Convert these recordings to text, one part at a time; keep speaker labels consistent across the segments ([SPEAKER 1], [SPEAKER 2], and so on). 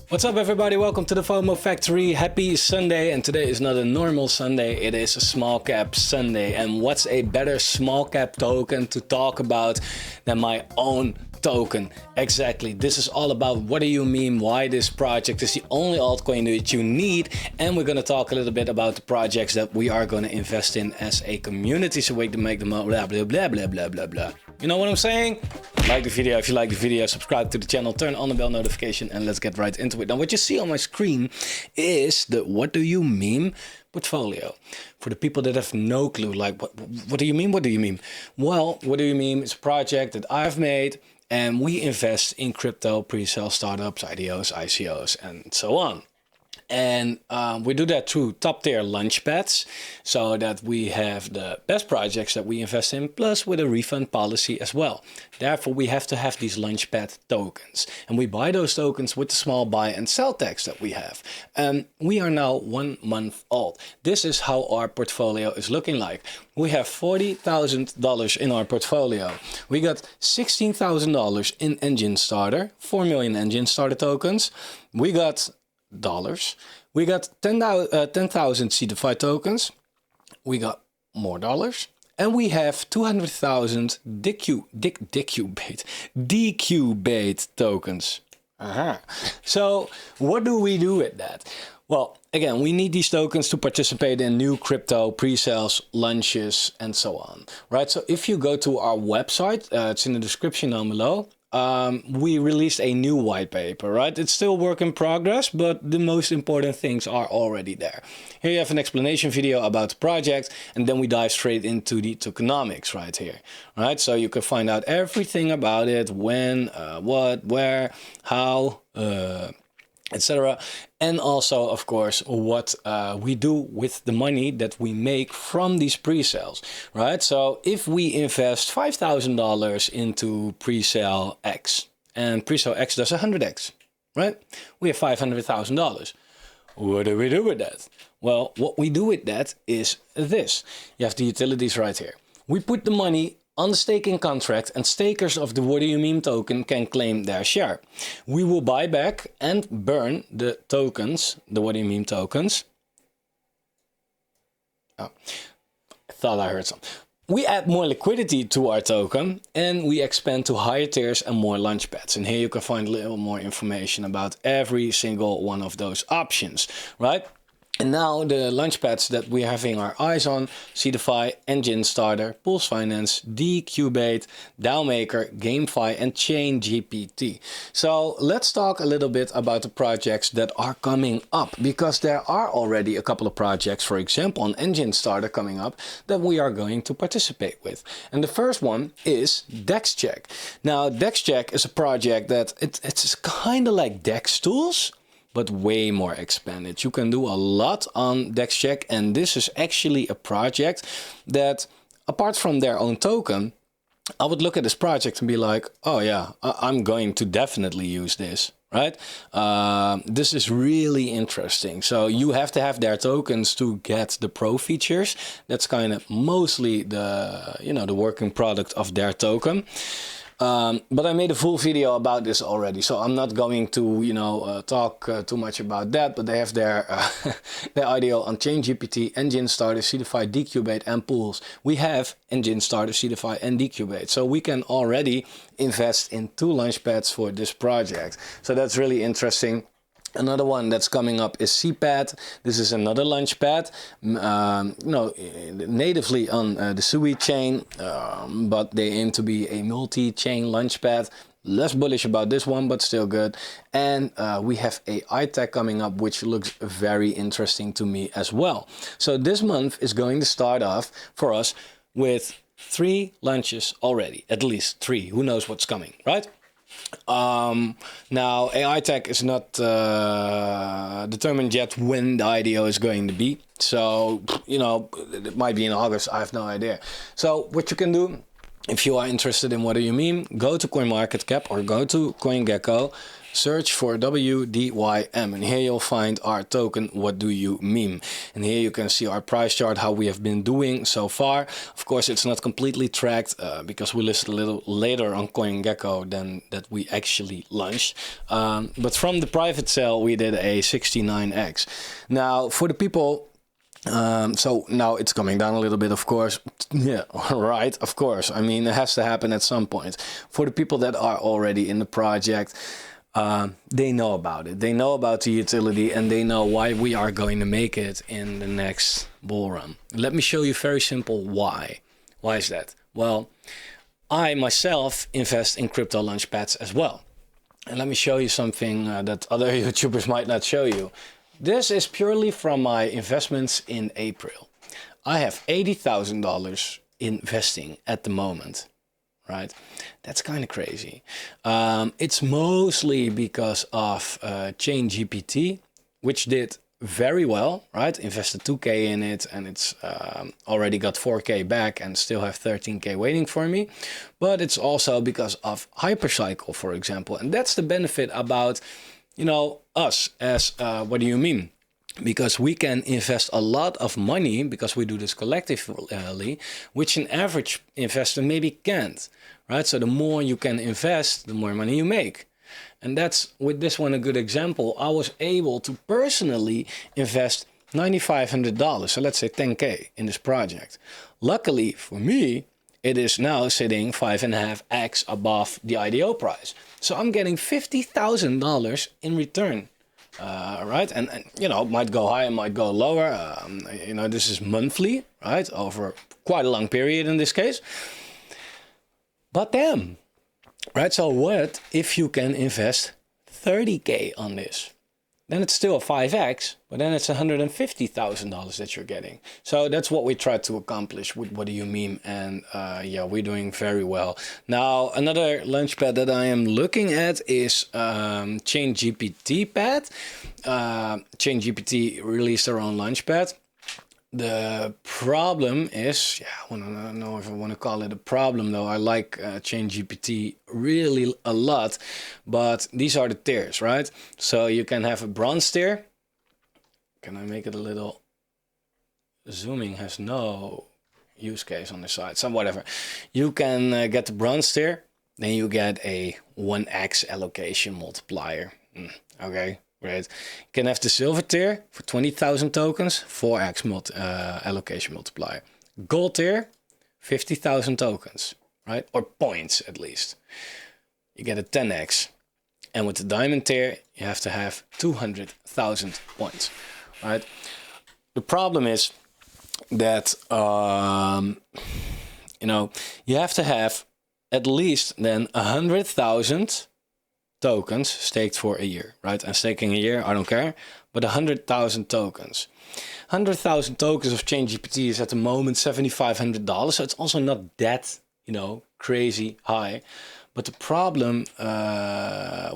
[SPEAKER 1] What's up everybody, welcome to the Fomo Factory. Happy Sunday, and today is not a normal Sunday, it is a Smallcap Sunday. And what's a better Smallcap token to talk about than my own token? Exactly, this is all about what do you mean, why this project is the only altcoin that you need, and we're going to talk a little bit about the projects that we are going to invest in as a community, so we can make them blah blah blah blah blah blah blah. You know what I'm saying? Like the video. If you like the video, subscribe to the channel, turn on the bell notification, and let's get right into it. Now what you see on my screen is the what do you meme portfolio. For the people that have no clue, like what do you mean? What do you mean? Well, what do you mean? It's a project that I've made, and we invest in crypto, pre-sale startups, IDOs, ICOs, and so on. And we do that through top tier launchpads, so that we have the best projects that we invest in, plus with a refund policy as well. Therefore, we have to have these launchpad tokens, and we buy those tokens with the small buy and sell tags that we have. And we are now 1 month old. This is how our portfolio is looking like. We have $40,000 in our portfolio. We got $16,000 in Engine Starter, 4 million Engine Starter tokens. We got dollars. We got 10,000 CDFI tokens. We got more dollars. And we have 200,000 DQBait tokens. So what do we do with that? Well, again, we need these tokens to participate in new crypto pre-sales, launches, and so on, right? So if you go to our website, it's in the description down below. We released a new white paper, right? It's still work in progress, but the most important things are already there. Here you have an explanation video about the project, and then we dive straight into the tokenomics right here, right? So you can find out everything about it, when, what, where, how, etc. And also, of course, what we do with the money that we make from these pre-sales, right? So if we invest $5,000 into pre-sale X, and pre-sale X does 100X, right? We have $500,000. What do we do with that? Well, what we do with that is this. You have the utilities right here. We put the money on the staking contract, and stakers of the what do you meme token can claim their share. We will buy back and burn the tokens, the what do you meme tokens. Oh, I thought I heard some. We add more liquidity to our token, and we expand to higher tiers and more launchpads. And here you can find a little more information about every single one of those options, right? And now the launchpads that we're having our eyes on: CDFI, Engine Starter, Pulse Finance, DQBait, DAOmaker, GameFi, and ChainGPT. So let's talk a little bit about the projects that are coming up, because there are already a couple of projects, for example, on Engine Starter coming up, that we are going to participate with. And the first one is DexCheck. Now, DexCheck is a project that it's kind of like Dex Tools, but way more expanded. You can do a lot on DexCheck, and this is actually a project that, apart from their own token, I would look at this project and be like, oh yeah, I'm going to definitely use this, right? This is really interesting. So you have to have their tokens to get the pro features. That's kind of mostly the, you know, the working product of their token. But I made a full video about this already, so I'm not going to, you know, talk too much about that. But they have their their IDO on ChainGPT, Engine Starter, CDFI, DQBait, and Pools. We have Engine Starter, CDFI, and DQBait, so we can already invest in 2 launchpads for this project. So that's really interesting. Another one that's coming up is CPAD. This is another launchpad, natively on the Sui chain, but they aim to be a multi-chain launchpad. Less bullish about this one, but still good. And we have a iTech coming up, which looks very interesting to me as well. So this month is going to start off for us with 3 launches already, at least 3. Who knows what's coming, right? Now AI Tech is not determined yet when the IDO is going to be, so you know, it might be in August, I have no idea. So what you can do if you are interested in what do you mean, go to CoinMarketCap or go to CoinGecko, search for WDYM, and here you'll find our token what do you meme, and here you can see our price chart, how we have been doing so far. Of course, it's not completely tracked because we listed a little later on CoinGecko than that we actually launched, but from the private sale we did a 69x. Now for the people, so now it's coming down a little bit, of course. Yeah, right, of course. I mean, it has to happen at some point. For the people that are already in the project, they know about it. They know about the utility, and they know why we are going to make it in the next bull run. Let me show you very simple why. Why is that? Well, I myself invest in crypto launchpads as well. And let me show you something that other YouTubers might not show you. This is purely from my investments in April. I have $80,000 investing at the moment, right? That's kind of crazy. It's mostly because of ChainGPT, which did very well, right? Invested 2K in it, and it's already got 4K back and still have 13K waiting for me. But it's also because of Hypercycle, for example. And that's the benefit about, you know, us as what do you mean? Because we can invest a lot of money because we do this collectively, which an average investor maybe can't, right? So the more you can invest, the more money you make. And that's with this one a good example. I was able to personally invest $9,500, so let's say 10K in this project. Luckily for me, it is now sitting 5.5x above the IDO price. So I'm getting $50,000 in return, right? And, you know, it might go higher, might go lower. You know, this is monthly, right? Over quite a long period in this case. But damn, right? So what if you can invest 30K on this? Then it's still a 5x, but then it's $150,000 that you're getting. So that's what we try to accomplish with what do you meme, and yeah, we're doing very well. Now, another launchpad that I am looking at is ChainGPT pad. ChainGPT released their own launchpad. The problem is, yeah, I don't know if I want to call it a problem though. I like ChainGPT really a lot, but these are the tiers, right? So you can have a bronze tier. Can I make it a little? Zooming has no use case on the side, so whatever. You can get the bronze tier, then you get a 1x allocation multiplier. Okay. Right. You can have the silver tier for 20,000 tokens, 4x allocation multiplier. Gold tier, 50,000 tokens, right? Or points at least. You get a 10x. And with the diamond tier, you have to have 200,000 points, right? The problem is that, you know, you have to have at least then 100,000 tokens staked for a year, right? And staking a year, I don't care, but 100,000 tokens. 100,000 tokens of ChainGPT is at the moment $7,500, so it's also not that, you know, crazy high. But the problem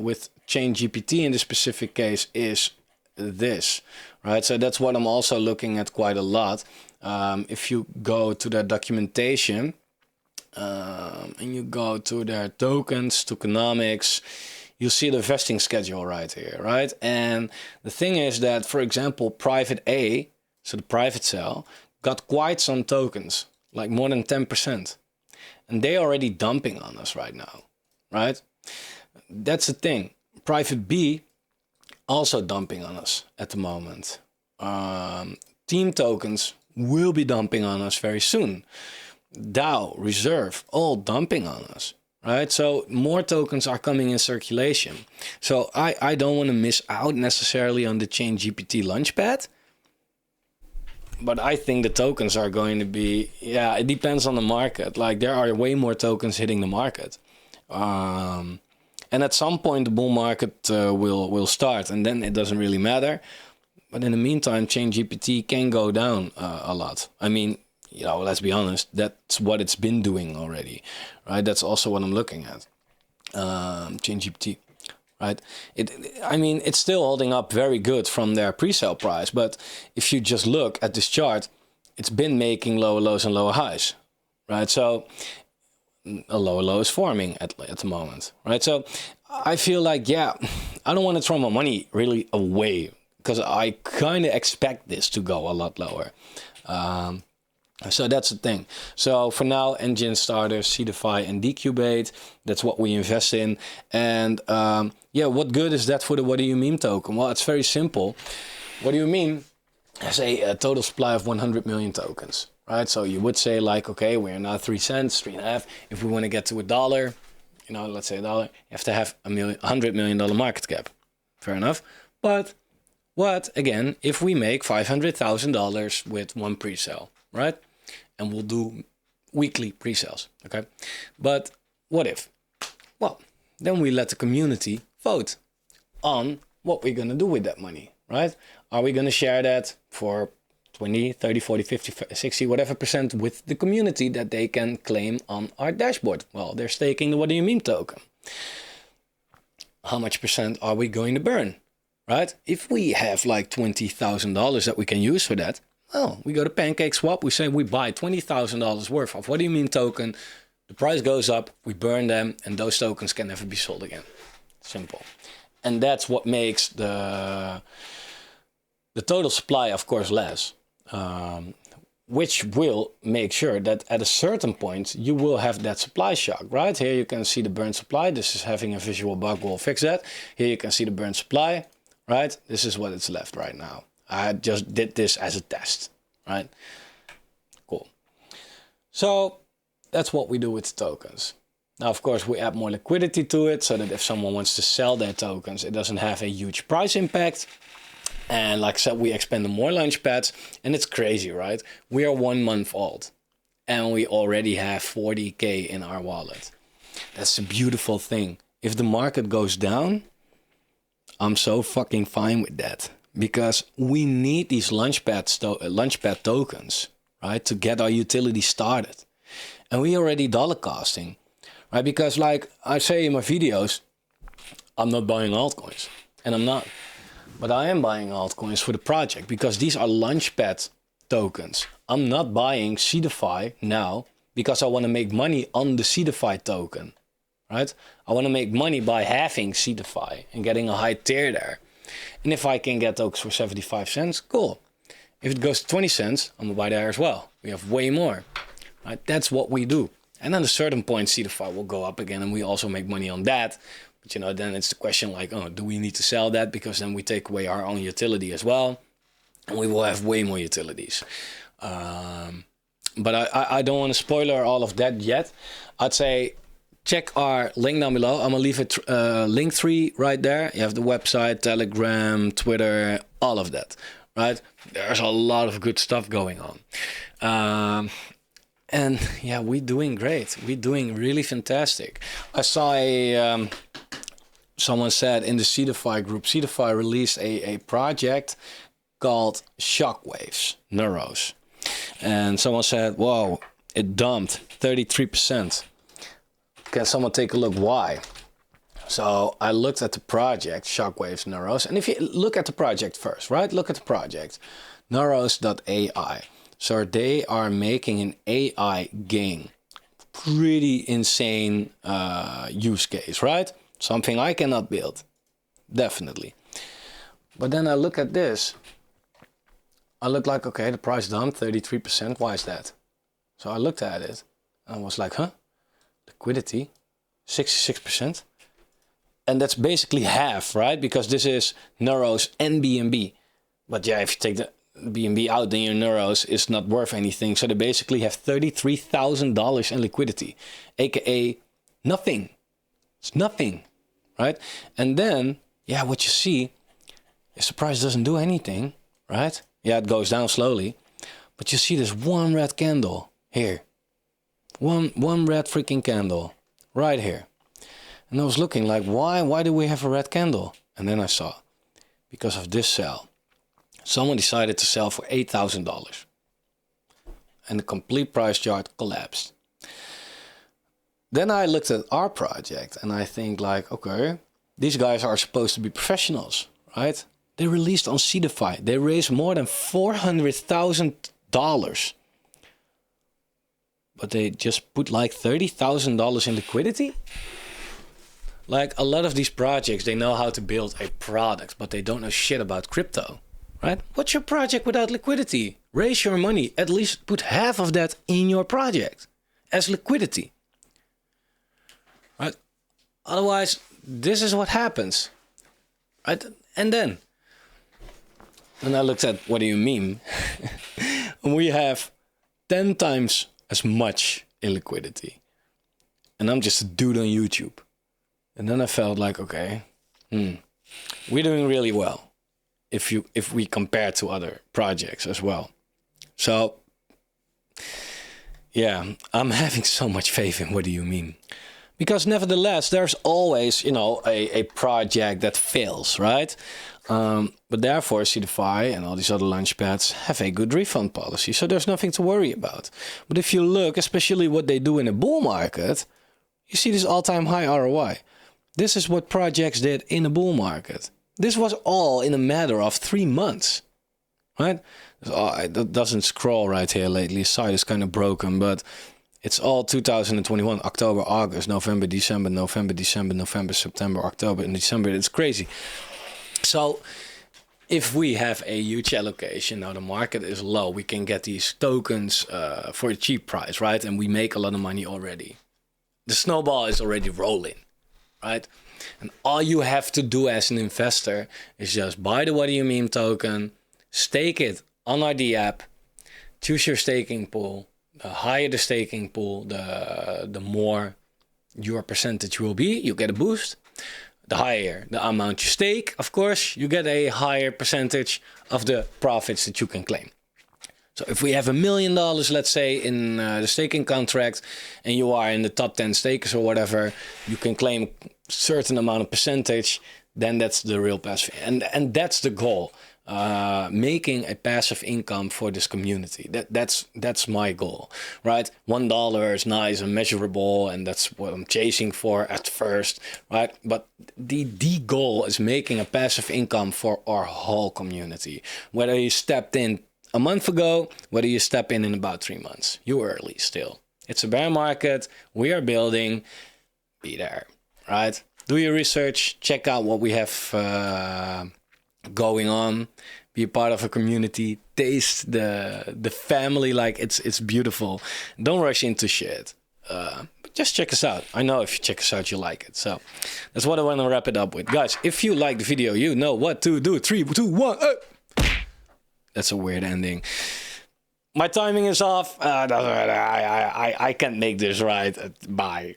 [SPEAKER 1] with ChainGPT in this specific case is this, right? So that's what I'm also looking at quite a lot. If you go to their documentation and you go to their tokens, tokenomics, you'll see the vesting schedule right here, right? And the thing is that, for example, private A, so the private sale, got quite some tokens, like more than 10%. And they're already dumping on us right now, right? That's the thing. Private B also dumping on us at the moment. Team tokens will be dumping on us very soon. DAO, Reserve, all dumping on us. Right, so more tokens are coming in circulation. So I don't want to miss out necessarily on the ChainGPT launchpad. But I think the tokens are going to be, yeah, it depends on the market. Like there are way more tokens hitting the market. And at some point the bull market will start, and then it doesn't really matter. But in the meantime, ChainGPT can go down a lot. I mean, you know, let's be honest, that's what it's been doing already, right? That's also what I'm looking at. ChainGPT, right? I mean, it's still holding up very good from their pre-sale price, but if you just look at this chart, it's been making lower lows and lower highs, right? So a low is forming at the moment, right? So I feel like, yeah, I don't want to throw my money really away because I kind of expect this to go a lot lower. So that's the thing. So for now, engine starters, Seedify and Decubate, that's what we invest in. And yeah, what good is that for the WDYM token? Well, it's very simple. WDYM has a total supply of 100 million tokens, right? So you would say like, okay, we're now 3 cents, 3.5. If we want to get to $1, you know, let's say $1, you have to have $100 million market cap. Fair enough. But what, again, if we make $500,000 with one pre-sale, right? And we'll do weekly pre-sales, okay? But what if? Well, then we let the community vote on what we're gonna do with that money, right? Are we gonna share that for 20, 30, 40, 50, 60, whatever percent with the community that they can claim on our dashboard? Well, they're staking the WDYM token. How much percent are we going to burn, right? If we have like $20,000 that we can use for that, well, we go to PancakeSwap, we say we buy $20,000 worth of WDYM token, the price goes up, we burn them, and those tokens can never be sold again. Simple. And that's what makes the total supply, of course, less, which will make sure that at a certain point, you will have that supply shock, right? Here you can see the burn supply. This is having a visual bug, we'll fix that. Here you can see the burn supply, right? This is what it's left right now. I just did this as a test, right? Cool. So that's what we do with the tokens. Now, of course, we add more liquidity to it so that if someone wants to sell their tokens, it doesn't have a huge price impact. And like I said, we expand more launchpads, and it's crazy, right? We are 1 month old and we already have 40K in our wallet. That's a beautiful thing. If the market goes down, I'm so fucking fine with that. Because we need these launchpad tokens, right, to get our utility started. And we already dollar costing, right? Because like I say in my videos, I'm not buying altcoins, and I'm not. But I am buying altcoins for the project because these are launchpad tokens. I'm not buying Seedify now because I want to make money on the Seedify token, right? I want to make money by having Seedify and getting a high tier there. And if I can get those for 75 cents, cool. If it goes to 20 cents, I'm gonna buy there as well. We have way more, right? That's what we do. And at a certain point, Seedify will go up again and we also make money on that. But you know, then it's the question like, oh, do we need to sell that? Because then we take away our own utility as well. And we will have way more utilities. But I don't want to spoiler all of that yet. I'd say, check our link down below. I'm gonna leave it link 3 right there. You have the website, Telegram, Twitter, all of that, right? There's a lot of good stuff going on. And yeah, we're doing great. We're doing really fantastic. I saw someone said in the Seedify group, Seedify released a project called Shockwaves, Neuros. And someone said, whoa, it dumped 33%. Can someone take a look why? So I looked at the project, Shockwaves Neuros. And if you look at the project first, right? Look at the project, Neuros.ai. So they are making an AI game. Pretty insane use case, right? Something I cannot build. Definitely. But then I look at this. I look like, okay, the price dumped 33%. Why is that? So I looked at it and I was like, huh? Liquidity, 66%. And that's basically half, right? Because this is Neuros and BNB. But yeah, if you take the BNB out, then your Neuros is not worth anything. So they basically have $33,000 in liquidity, aka nothing. It's nothing, right? And then, yeah, what you see is the price doesn't do anything, right? Yeah, it goes down slowly. But you see this one red candle here. One red freaking candle right here. And I was looking like, why do we have a red candle? And then I saw, because of this sell. Someone decided to sell for $8,000. And the complete price chart collapsed. Then I looked at our project and I think like, okay, these guys are supposed to be professionals, right? They released on Seedify. They raised more than $400,000. but they just put like $30,000 in liquidity. Like a lot of these projects, they know how to build a product, but they don't know shit about crypto, right? What's your project without liquidity? Raise your money, at least put half of that in your project as liquidity, right? Otherwise, this is what happens, right? And then I looked at what do you mean? We have 10 times as much in liquidity. And I'm just a dude on YouTube. And then I felt like, okay, we're doing really well if we compare to other projects as well. So, yeah, I'm having so much faith in what do you mean? Because nevertheless, there's always, you know, a project that fails, right? But therefore, CDFI and all these other launchpads have a good refund policy. So there's nothing to worry about. But if you look, especially what they do in a bull market, you see this all-time high ROI. This is what projects did in a bull market. This was all in a matter of 3 months, right? It doesn't scroll right here lately. Site is kind of broken, but it's all 2021, October, August, November, December, November, December, November, September, October, and December. It's crazy. So if we have a huge allocation, now the market is low, we can get these tokens for a cheap price, right? And we make a lot of money already. The snowball is already rolling, right? And all you have to do as an investor is just buy the What Do You Meme token, stake it on our D app, choose your staking pool. The higher the staking pool, the more your percentage will be. You get a boost. The higher the amount you stake, of course, you get a higher percentage of the profits that you can claim. So if we have $1 million, let's say, in the staking contract, and you are in the top 10 stakers or whatever, you can claim a certain amount of percentage, then that's the real passive. And that's the goal. Making a passive income for this community. That's my goal, right? $1 is nice and measurable, and that's what I'm chasing for at first, right? But the goal is making a passive income for our whole community. Whether you stepped in a month ago, whether you step in about 3 months, you're early still. It's a bear market. We are building. Be there, right? Do your research. Check out what we have going on, be a part of a community, taste the family, like it's beautiful. Don't rush into shit, but just check us out. I know if you check us out, you like it. So that's what I want to wrap it up with, guys. If you like the video, you know what to do. 3, 2, 1. That's a weird ending. My timing is off. I can't make this right. Bye.